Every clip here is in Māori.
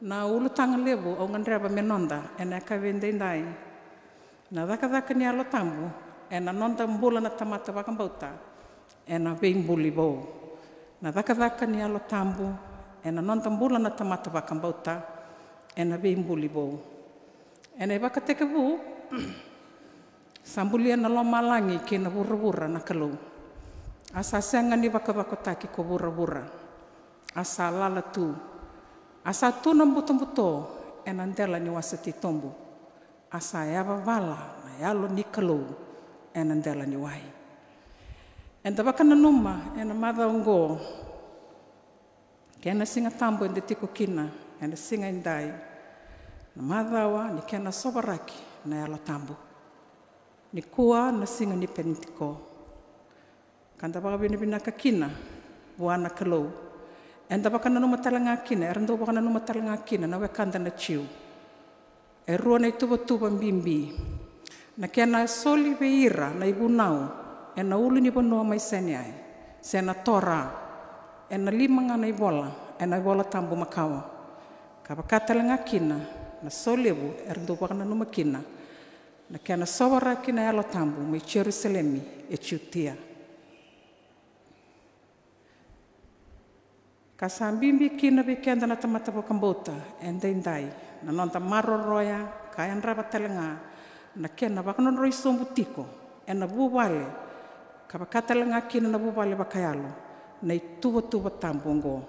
na ulu tanga levu o ngandreba menonda ena ka vendendai na daka ni alo tambu ena nonda mbula na tamata wakambauta ena veimbuli bo na daka ni alo tambu ena nonda mbula na tamata wakambauta ena veimbuli bo ena wakateke bu sambulia na lomalangi ke na vura na kalau asa senga ni wakawakotaki ko vura asa lala tu asa tu na mbuto ena ndela ni wasati tombu asa yava vala na yalo ni kalau ena ndela ni wai enda wakana numa ena madha ungo kena singa tambu ende tiko kina ena singa indai na madhawa ni kena sobaraki na yalo tambu ni kua na singa ni penitiko kanda baka bina kakina buana kalau enda baka na numa talanga kina erando baka na numa talanga kina na wekanda na chiu rua na tuba mbimbi na kena soli veira na ibunau ena ulu ni bonoa mai seni ai sena tora ena lima ngana ibola tambu makawa ka talanga kina na solebu erando baka na numa kina na kena sawara kina yalo tambu mai Jerusalemi e chiutia kasambimbi kina bikenda na tamata wakambota endai na nonta maroroya kayan raba talanga na kena wakano roi sombutiko ena bubale kabakatalanga kina na bubale bakayalo na tuba tambongo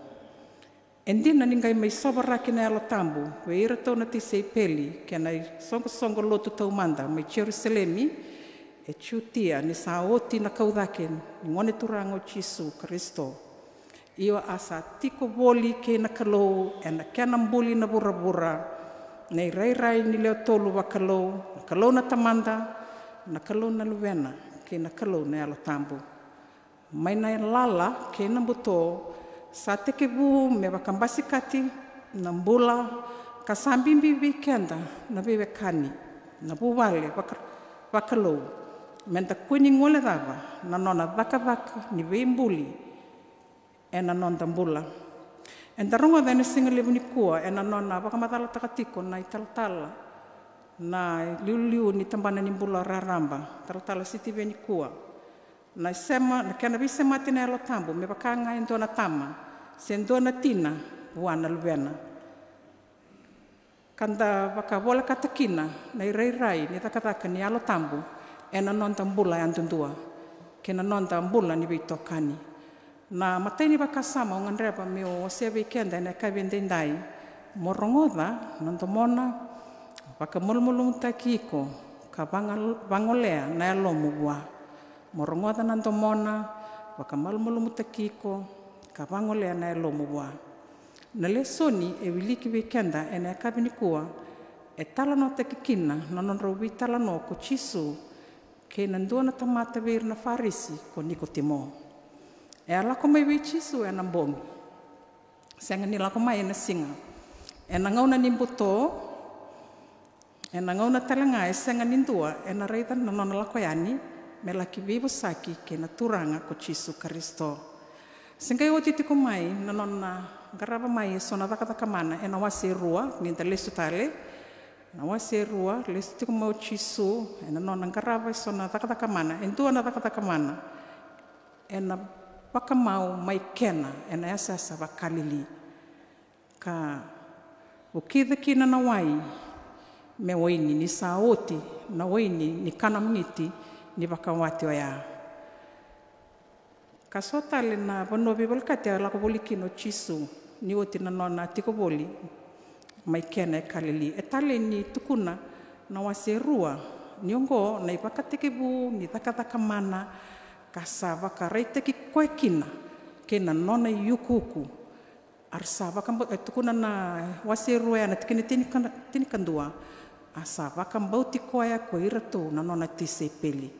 endina ningai mai sobara kina yalo tambu we ira tona tisei peli kena songo lotu tau manda mai Jerusalemi e chutia ni saoti na kaudaken ni ngone turango Jesu Kristo iyo asa tiko boli ke na kalau ena kena mbuli na bura nei rai ni leo tolu wa kalau na tamanda na kalau na luwena ke na kalau na yalo tambu mai na lala ke na buto sa teke bu me wakambasi kati na mbula kasambimbi weekenda na bebe kani na buwale wakalau menta kuni ngole dava na nona vaka ni veimbuli ena nonda mbula enda rongo dene singa levu ni kua ena nona wakamatala takatiko na italtala na liu ni tambana ni mbula raramba taltala sitive ni kua na sema na kena vise mati na yalo tambu me wakanga endona tama sendona tina wana luwena kanda wakawola katakina na irai ni takataka ni yalo tambu ena nonda mbula yandundua kena nonda mbula ni vitokani na mateni wakasama ungandreba meo wasia weekenda na kavendendai morongoda nandomona wakamulmulu mutakiko ka vangolea na yalomu bua morongoda nandomona wakamalmulu mutakiko ka vangolea na yalomu bua na lesoni e wiliki weekenda ena kavinikua e talano tekikina nanonro wi talano ko Jesu ke nandona tamata vir na farisi ko Nikotimo e alako mai wei Jesu e nambongi senga ni lako mai na singa e na ngauna ni mbuto e na ngauna talanga e senga ni ndua e na reita na nona lako yani me laki vivo saki ke na turanga ko Jesu Kristo senga i tiko mai na nona garaba mai e sona taka mana e na wase rua minta lesu tale na wase rua lesu tiko mau Jesu e na nona garaba e sona taka mana e ndua na taka mana e na wakamau mai kena ena asa wakalili ka ukida kina na wai me waini ni saoti na waini ni kanamiti ni wakawati oya kasotale na bonobi volkate la ko bolikino Jesu ni oti na nona tiko boli mai kena kalili etale ni tukuna na waserua niongo na ipakateke bu ni taka mana kasava karaite ki koekina kena nona yukuku arsava kambo tukuna na waserua na tikini tini kandua asava kambauti koya ko irato na nona tise peli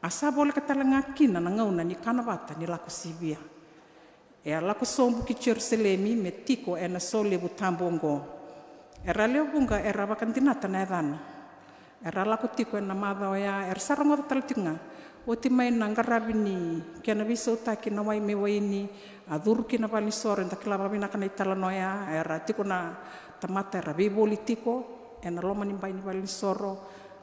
asava ole katalanga kina na ngauna ni kanavata ni lako sibia e lako sombu ki Jerusalemi me tiko ena sole butambongo era leo bunga era vakantinata na edana era lako tiko ena madha oya era sarango talatinga o te mai na ngarabi ni kia na viso taki na wai me waini a dhuru ki na wali sore nta kila wawina kana itala noia e ra tiko na tamata e ra viboli tiko e na loma ni mbai ni wali soro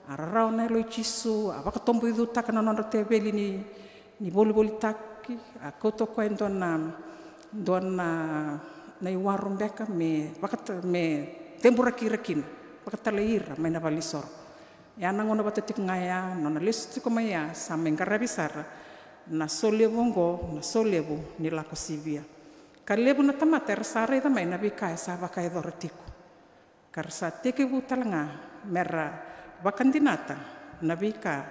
a rarao na eloi chisu a wakatombo i dhuta kana nonra te veli ni boli taki a koutou koe ndona na iwaru mbeka me temburaki rakina wakatala ira mai na wali soro e ana ngona watatik ngaya nona lesu tiko mai a sa mengarabi sara na solevo ngo na solevo ni lako sivia ka levu na tamata e sara ida mai na vika e sa waka e dora tiko ka sa teke vutalanga mera wakandinata na vika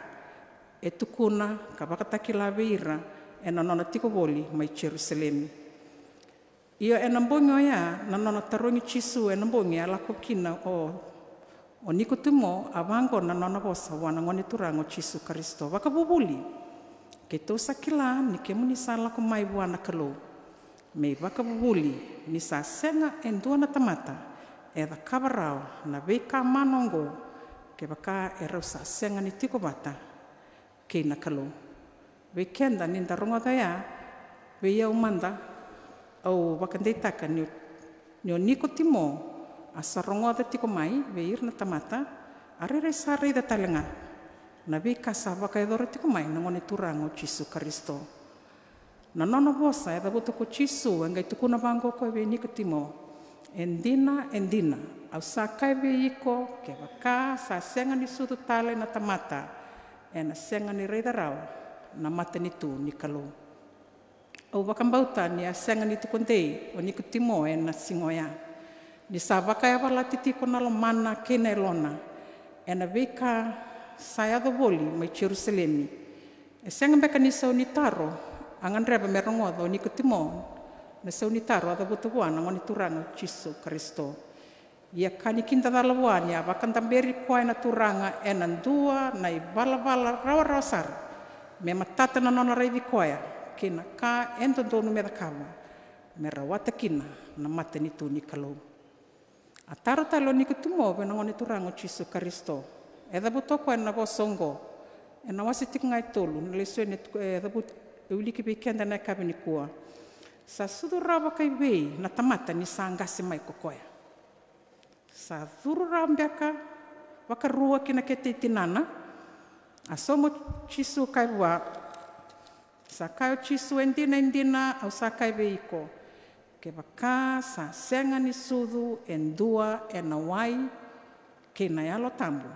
e tukuna ka wakataki lawe ira e na nona tiko voli mai Jerusalemi ia e na mbongi o ia na nona tarongi chisu e na mbongi a lako kina o Nikotimo a wango na nona vosa wana ngone turango Chisu Kristo wakabubuli ke to sakila ni ke muni sala ko mai wana kalo me wakabubuli ni sa senga endua na tamata e da kabarao na veka manongo ke baka e sa senga ni tiko bata ke na kalo weekenda ni daronga daya we ia umanda au wakandetaka ni Nikotimo a sarongo da tiko mai veir na tamata arere sare da talenga na vika sa waka edora tiko mai na ngone turango Chisu Kristo na nona vosa e da boto ko Chisu ngai tukuna bango ko ve Nikotimo endina au sa kai ve iko ke waka sa senga ni sudu tale na tamata e na senga ni rei darao na mata ni tu ni kalo au wakambauta ni a senga ni tukondei o Nikotimo e na singoya ni sa waka e wala titiko na lo mana kene lona e na vika sa yado voli mai Jerusalemi e senga beka ni sa unitaro angan reba merongodo o Nikotimo na sa unitaro ada butuwana ngoni turanga Chisu Kristo ia kani kinta dalawane a wakandamberi koe na turanga e na ndua na i vala rawa sar me matata na nona reivi koe kina ka ento donu me da kawa me rawata kina na mata ni tu ni kalou a taro talo Nikotimo ve na ngone turango Chisu Kristo e da butoko e na vosongo e na wasi tik ngai tolu na leso e da but e uliki weekenda na kabini kua sa sudu rawa kai vei na tamata ni sa ngasi mai kokoya sa dhuru rawa mbeka wakarua kina kete tinana a somo Chisu kai wa sa kai Chisu endina au sa kai veiko ke waka sa senga ni sudu endua e na wai ke na yalo tambu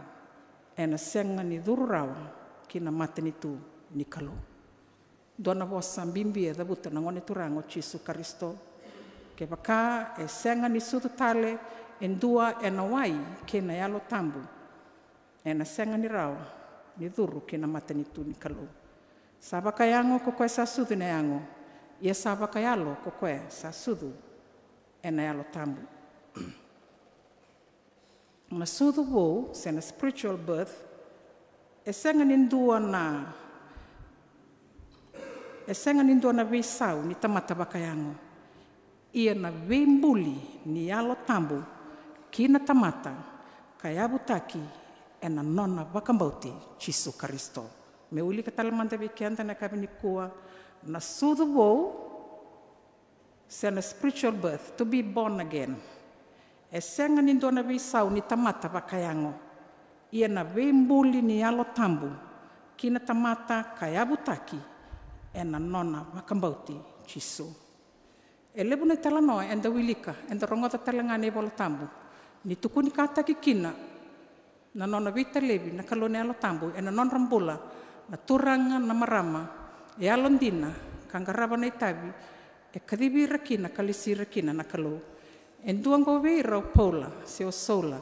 e na senga ni dhuru rawa ki na mata ni tu ni kalo dona vosa mbimbi e da buta na ngone turango Chisu Kristo ke waka e senga ni sudu tale endua e na wai ke na yalo tambu e na senga ni rawa ni dhuru ki na mata ni tu ni kalo sa waka yango ko koe sa sudu na yango ia sa waka yalo ko koe sa sudu e na yalo tambu. Na sudu wo, se na spiritual birth, e senga nindua na visau ni tamata waka yango. Ia na vimbuli ni yalo tambu ki na tamata ka yabutaki e na nona wakambauti Chisu Kristo. Me uli ka talamanta vikianta na kabini kua na sudu wo se na spiritual birth to be born again e senga ni dona visau ni tamata wakayango ia na vembuli ni alo tambu ki na tamata kayabutaki e na nona wakambauti Chisu e lebu na talanoa enda wilika enda rongota talangane bola tambu ni tukuni kataki kina na nona vita levi na kalone alo tambu e na non rambula na turanga na marama e alondina kangaraba na itabi e kadibi rakina kalisi rakina na kalo e duango veira o Paula se o sola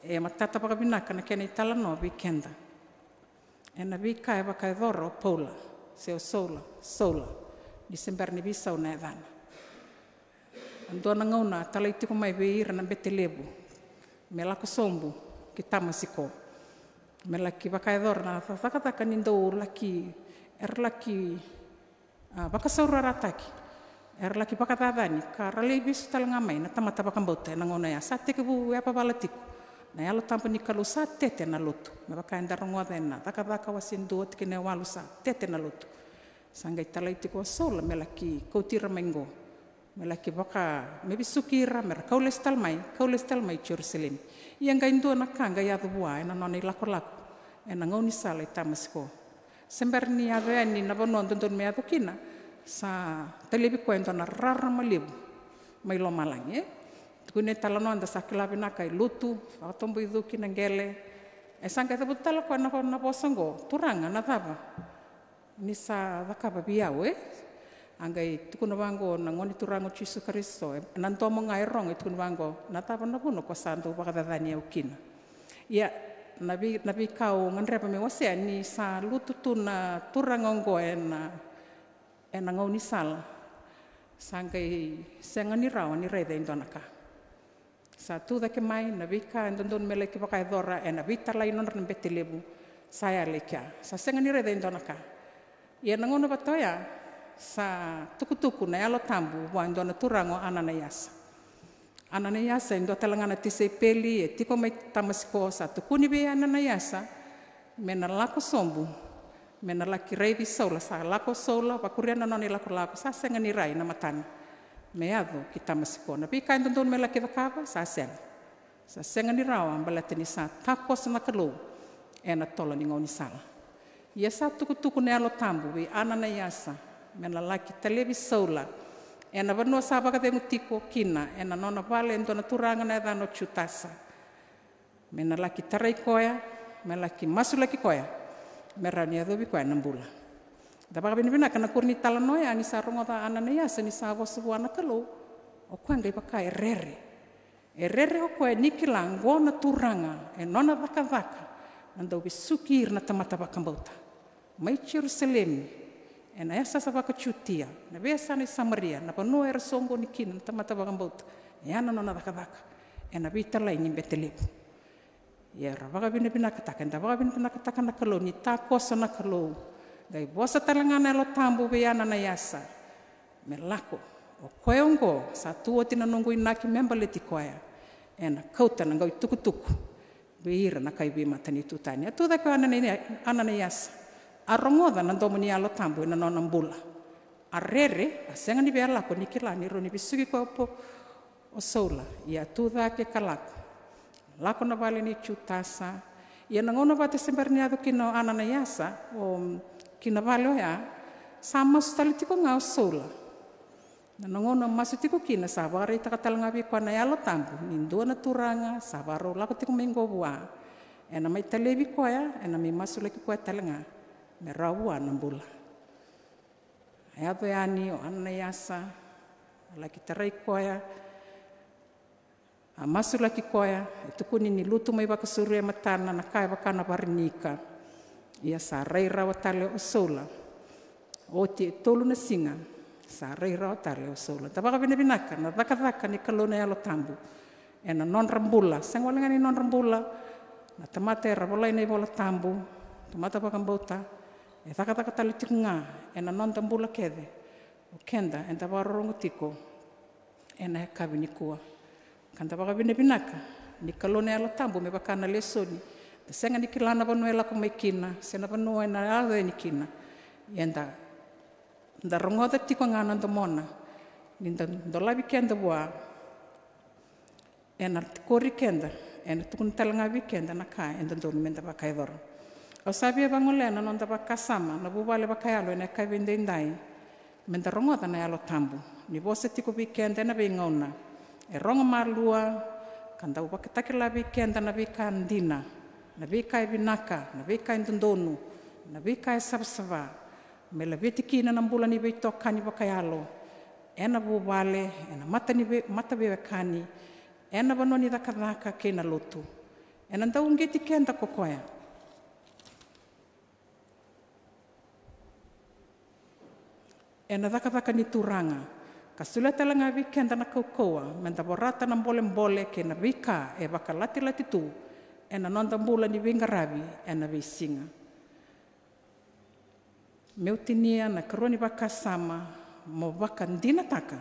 e matata pakabinaka na kena italano weekenda e na vika e waka e dhora o Paula se o sola Disember ni visa o na edana andua na ngauna tala itiko mai veira na betelebu me lako sombu ki tamasiko me laki waka e dhora na takataka nindou laki baka saura rataki laki baka tadani ka rale bisu talanga mai na tamata baka mbauta na ngona ya sa teke bu ya pa balatiku na alo tampu ni kalu sa tete na lotu. Me waka enda rongoa na daka wasindua tiki ne walu sa tete na lotu. Sanga italai tiko sola me laki kautira maingo. Me laki waka me bisukira me kaules talmai Jerusalem. Ia ngai ndua na kanga ia dua ena nona lako. Ena ngauni sala itamasiko. Sember ni ave ni na bono ndon me adukina sa telebi ko endo na rara malibu. Mai lo malangi. Tukune talano anda sakilabi na kai lutu, atombo iduki na ngele. Sanga tabu tala ko na bosango turanga na taba. Ni sa wakaba biau Angai tukuna wango na ngoni turango Jesu Kristo. Nantomo ngai rong tukuna wango na taba na buno ko santo wakadadani ukina. Ia nabi kau nganrepa me wasea ni sa lutu tuna turangongo ena ngauni sala. Sangai sengani rawa ni reda indonaka. Sa tu dake mai nabi ka ndon mele ki pakai dora nabi talai non ran betelebu saya lekia. Sa sengani reda indonaka. Ia nangono batoya sa tukutuku na alo tambu wa indona turango ananayasa. Ananayasa indo talangana tise peli tiko mai tamasiko sa tukuni be ananayasa mena lako sombu mena laki reidi sola sa lako sola pakuriana noni lako sa sengani rai na matani meado kita masiko na pika indon mela kita kaba sa sengani rawa balateni sa takos na kalu ena tola ni ngoni sala ia sa tukutuku ne alo tambu be ananayasa mena laki televi sola ena vanua saba ka tiko kina ena nona vale ndona turanga na dano chutasa mena laki tarai koya me laki masulaki koya merania dobi koya nambula daba bini bina kana kurni talanoya ni sarongo ta ananayasa ni sabo sebuana kalo o kwanga ipakai erere o koya nikilango na turanga nona vaka nando bisukir na tamata bakambauta mai Jerusalem ena esa sa baka chutia na besa ni Samaria na pano era songo ni kin na tamata bakambauta yana nona vaka ena bitala ni Betelebu ya rabaga bini bina kataka na kalo ni takosa na kalo dai bosa talangana lo tambu be ananayasa melako o koyongo sa tuo tina nongo inaki membaleti koya ena kauta na ngau tukutuku beira na kai be matani tutani atu da ko ananayasa arongoda na ndomoni alo tambu na nona mbula arere asenga ni be alako ni kilani roni bisugi ko o sola ia tu da ke kalako lako na vale ni chutasa ia nangono bate semberni ado kino ananayasa o kina vale ya sama stali tiko ngau sola na nangono masu tiko kina sabara ita katalanga bi kwa na yalo tambu nindo na turanga sabaro lako tiko mengo bua ena mai talebi kwa ya ena mai masu laki kwa talanga merawa nambula ayato yani o ananayasa laki tarai kwa ya masu laki kwa ya itu kuni ni lutu mai baka surya matana na kai baka na barnika ia sa reira wa tale o sola o te tolu na singa sa reira wa tale o sola tabaka binaka na daka ni kalona ya lo tambu ena non rambula sengwalenga ni non rambula na tamata era bola nei bola tambu tamata baka mbota e daka tale tinga ena non tambula kede o kenda enta barongo tiko ena kabini kuwa kanta baka binaka ni kalona ya lo tambu me baka na lesoni senga ni kilana banuela ko mai kina sena banua na ade ni kina yenda rongoda tiko ngana ndomona ninda ndolabi kenda bua ena kori kenda ena tukun talanga weekend na ka enda ndon menda bakai dor o sabi bangolena non da bakasama na bubale bakayalo ena ka vende ndai menda rongoda na yalo tambu ni bose tiko weekend na bengona e rongo marlua kanda ubakatakila weekend na bikandina na vika binaka na vika ndondonu na vika sabsava me la vetikina na mbula ni be tokani bakayalo ena bubale ena mata be kani ena banoni dakadaka kena lotu ena ndaungeti kenda kokoya ena dakadaka ni turanga kasula talanga weekend na kokoa menda borata na mbole kena vika e bakalati tu ena nonda mbula ni wingaravi ena visinga. Meutinia na karoni baka sama mo baka ndina taka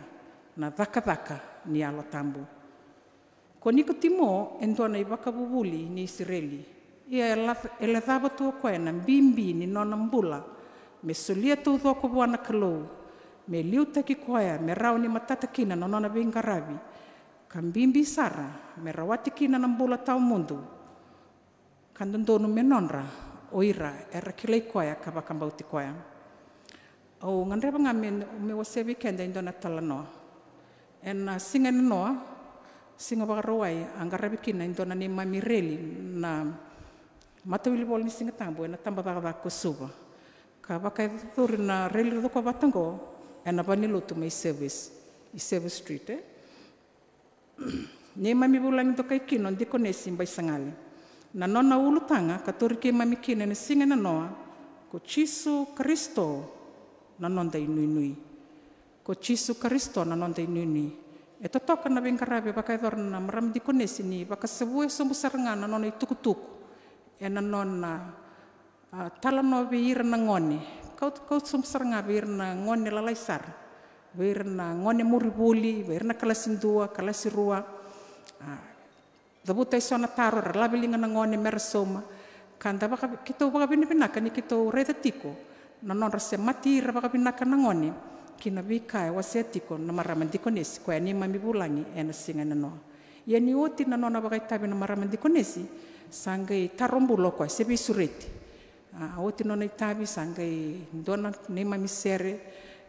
na daka ni alo tambu. Ko Nikotimo endona I wakavuvuli ni Israeli. Ia e le thava tua koe na mbimbi ni nona mbula, me solia tu thoko buana kalou, me liu taki koea, me rau ni matata kina na nona vingaravi, ka mbimbi sara, me rawati kina na mbula tau mundu, ka ndondonu me nonra, o ira, e rakilei koea ka wakambauti koea. O ngandreba nga me wase weekend indona talanoa. En singa noa, singa wakarawai, angaravi kina indona ni mamireli na matawili bol ni singa tambo, na tamba ko suba. Ka wakai thuri na reli roko watango, na vanilutu mai service, I service street. Ni mami bulang to kai kino ndiko nesi mbai sangali. Na nona ulutanga ka tori ke mami kina na singa na noa, ko Chisu Kristo na nonda inui. Ko Chisu Kristo na nonda inui. E totoka na vingarabe wakai thuri na maram ndiko nesi ni wakasabue sombu saranga na nona itukutuku. E na nona talanoa veira na ngone. Kau sombu saranga veira na ngone lalaisar. Veira na ngone muribuli, veira na kalasindua, kalasirua. Dabuta isona taro, labelinga na ngone merasoma. Kanda kita wakabinabinaka ni kita reda tiko. Na nonra se matira wakabinaka na ngone. Kina vikai wase tiko na maramandiko nesi. Kwa ni mami bulangi e na singa na noa. Ia ni oti na nona wakaitabi na maramandiko nesi. Sangai tarombulo kwa sebi sureti. Oti nona itabi sangai dona ni mami sere.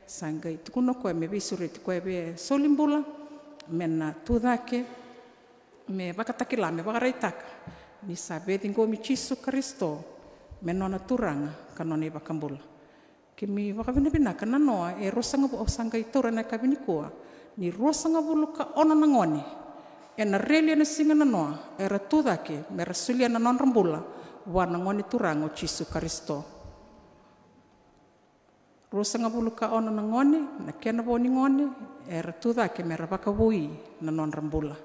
Sangai tukuno kwa me sureti kwa be solimbula. Mena tudake. Me wakatakila me wakaraitaka. Ni sabedi ngomi Chisu Kristo. Me nona turanga ka nona I wakambula. Kimi wakabinabinaka na noa e rosanga o sangai tora na kabinikua. Ni rosanga bulu ka ona na ngone. E na reli na singa na noa, e ra tudake, me ra sulia na non rambula, wana ngone turang o Chisu Kristo. Rosa nga bulu ka ona na ngone, na kena boni ngone, e ra tudake me ra wakawui na non rambula.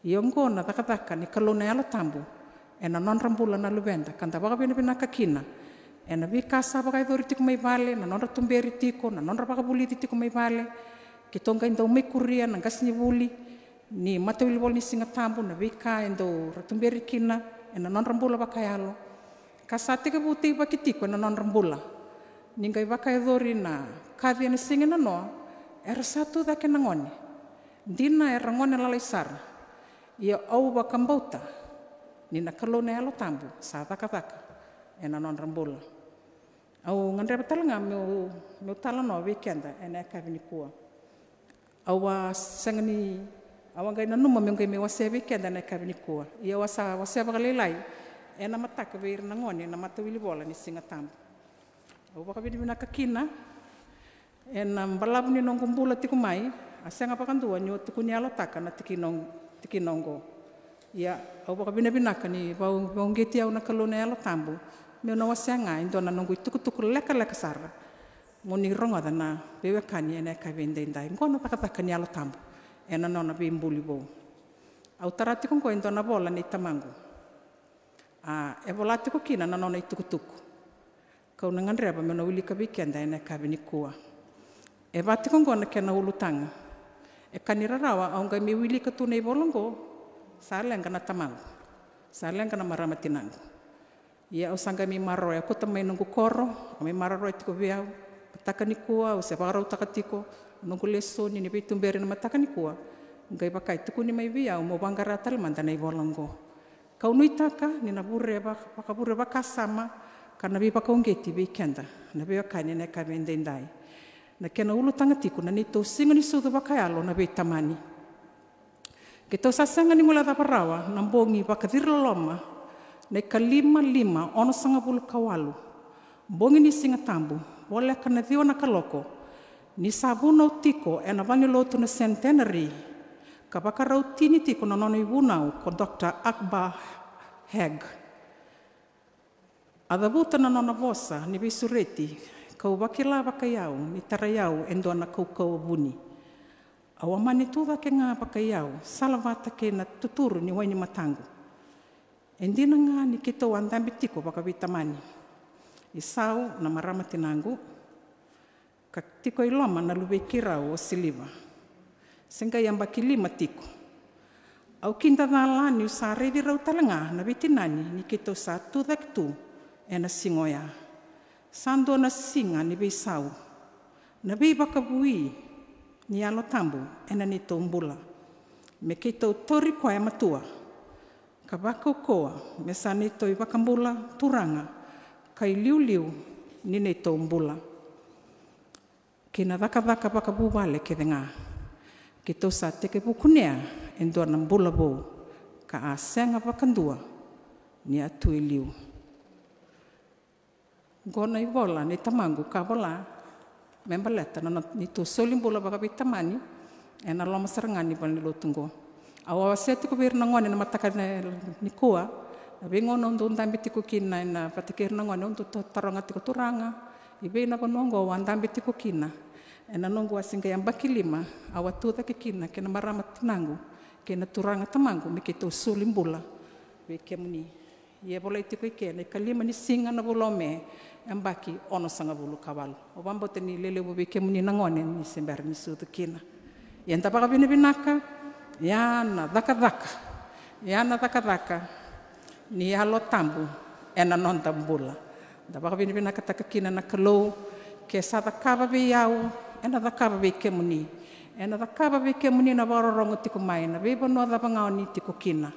Iongo na takataka ni kalona ala tambu, e na non rambula na lubenda, kanta wakabina kakina, e na vikasa wakaidori tiko mai vale, na non ra tumberi tiko, na non ra wakabuliti tiko mai vale, kitonga indau mai kuria, na ngasni buli, ni matawili bol ni singa tambu na vika endo ratumberi kina na non rambula bakayalo kasate ke buti bakitiko na non rambula ningai bakayadori na kadhi na singa na no era satu da ke ngone dina era ngone lalaisar ia au bakambauta ni na kalone alo tambu sa taka na non rambula au ngandre batalanga meu talano weekend ena kavinikua au sangani awangai na numa mengai me wase weekend na kavinikua ia wase bakalelai ena mataka veir na ngone na matawili bola ni singa tambu au bakabina kakina ena balabuni nongumbula tikumai asenga pakandua nyo tikuni alo taka na tikinongo ia au bakabina ni baungeti au na kalone alo tambu me no wasenga indona nongu tukutuku leka sara ngoni ronga na bewekani ena kavendendai ngono taka ni alo tambu ena nona bimbuli bo au tarati ko indona bola ni tamangu e volati ko kina na nona itukutuku kau nangandreba me no wili ka weekend ena kavinikua e vati ko ngona kena ulutanga e kanirarawa au ngai me wili ka tunei bolongo salenga na tamangu salenga na maramatinangu ia au sanga mi maro e ko tamai nungu koro me mararo tiko viau takanikua o se parau takatiko nungu leso ni bitumbere na matakanikua ngai bakai tukuni mai viau mo bangara talmanda nei bolongo kau nuitaka ni na bure bakasama kana bi bakaungeti weekenda na be akani na kavendendai na kena ulu tangatiku na ni to singa ni sudu bakayalo na be tamani ke to sasanga ni mula taparawa na bongi bakadirloma na kalima ono sanga bulu kawalu bongi ni singa tambu wala kana dio na kaloko ni sabuno tiko e na vanilotu na centenary ka bakarau tini tiko na nono ibunau ko Dr. Akbar Heg adabuta na nona vosa ni bisureti kau bakila bakayau ni tarayau endona kau buni awamani tuva ke nga bakayau salavata ke na tuturu ni waini matangu endina nga ni kito andambi tiko bakabitamani isau na maramatinangu tiko iloma na lube kirau o siliva senga yamba kilima tiko Au kinta nalani sa revi rau talanga na vitinani ni kito sa tu dak tu ena singoya. Sando na singa ni beisau. Na vei bakabui ni alo tambu ena ni tombula. Me kito tori koe matua. Ka koa me sa ni toi bakambula turanga. Kai liu ni nei tombula. Kina daka bakabuwale ke denga. Kito sa teke pukunea endua na mbula bo. Ka a senga bakandua ni atu liu. Gona I vola ni tamangu ka vola. Memba leta na ni tu solimbula bakabi tamani. Ena loma sarangani bali lotungo. Awa seti ko bir na ngone na mataka ni kua. Abi ngono ndo ndambi tiko kina na patikir na ngone ndo taronga tiko turanga. Ibe na bonongo wa ndambi tiko kina. Ena nongo asinga yang bakilima awa tuta ke kina kena marama tinangu kena turanga tamangu me kito solimbula. Be kemuni. Ye bola tiko kena kalima ni singa na bolome ambaki ono sanga bulu kawal. O bambote ni lele bobe kemuni na ngone ni sember ni sutu kina. Yenta baka binaka yana daka ni alo tambu ena non tambula da baka binaka takakina na kalo ke sata kaba be yau ena da kaba be kemuni na bororongo tiko mai na be bono da bangao ni tiko kina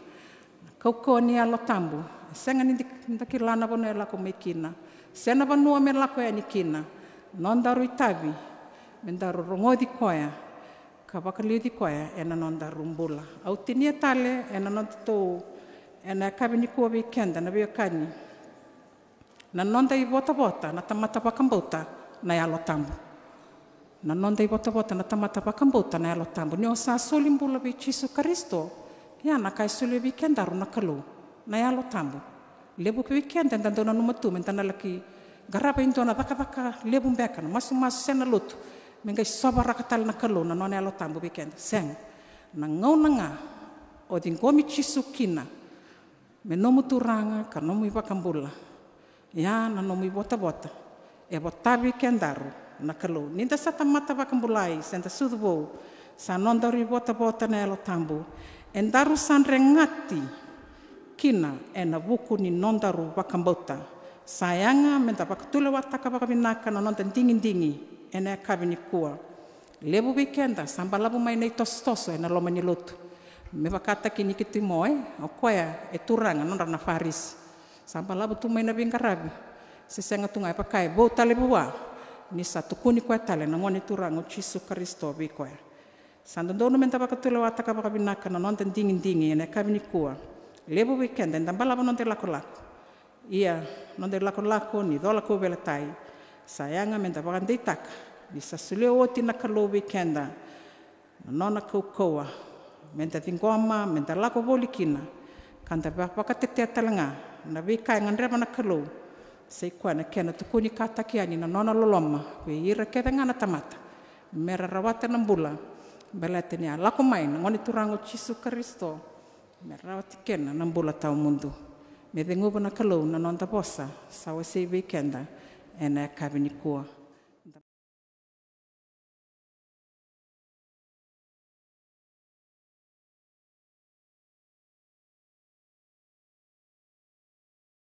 koko ni alo tambu senga ni ndakilana bono ela ko me kina sena banua me la ko ni kina non daru itabi mendaru rongo di koya ka bakaliu di koya ena non da rumbula au tinia tale ena non to ena kabini ko weekend na be kani na non dai bota na tamata bakambota na yalo tambu na non dai bota na tamata bakambota na yalo tambu ni osa solimbula be Jesu Kristo ya na kai sole weekend aru na kalu na yalo tambu lebu ke weekend dan dona numatu mentana laki garapa intona baka lebu mbeka na masu sena lutu mengai sobara katal na kalu na none alo tambu weekend seng na ngau nga o dingomi Jesu kina me nomu turanga ka nomu bakambula ya na nomu bota e bota weekend aru na kalu ninda sa tamata bakambulai senta sudubo sa nondari bota na alo tambu endaru san rengati kina ena buku ni nondaru bakambota sayanga menta bakatula wataka bakabinaka na nondan dingi ena kabini kua lebu weekenda sambalabu mai nei tostoso ena loma ni lotu me bakata kini kitimoe o koya e turanga nonda na faris sambalabu tu mai na bingarabi sesenga tungai pakai bo tale bua ni satu kuni koya tale na ngoni turanga Jesu Kristo bi koya sandono menta bakatula wataka bakabinaka na nondan dingi ena kabini kua lebu weekenda ndambalabu nonde lako ia nonde lako ni dola ko belatai sayanga menta bakandei taka ni sasuleo oti na kalo weekenda nona kokoa menta tingoma menta lako bolikina kanta bakatete talanga na wekai ngandrema na kalo sei kwana kena tukuni katakiani na nona loloma we ira keda ngana tamata mera rawata na mbula belatenia lako mai ngoni turango Jesu Kristo mera rawati kena na mbula tau mundu me denguba na kalo na nonda bosa sawa sei weekenda ena kabini kua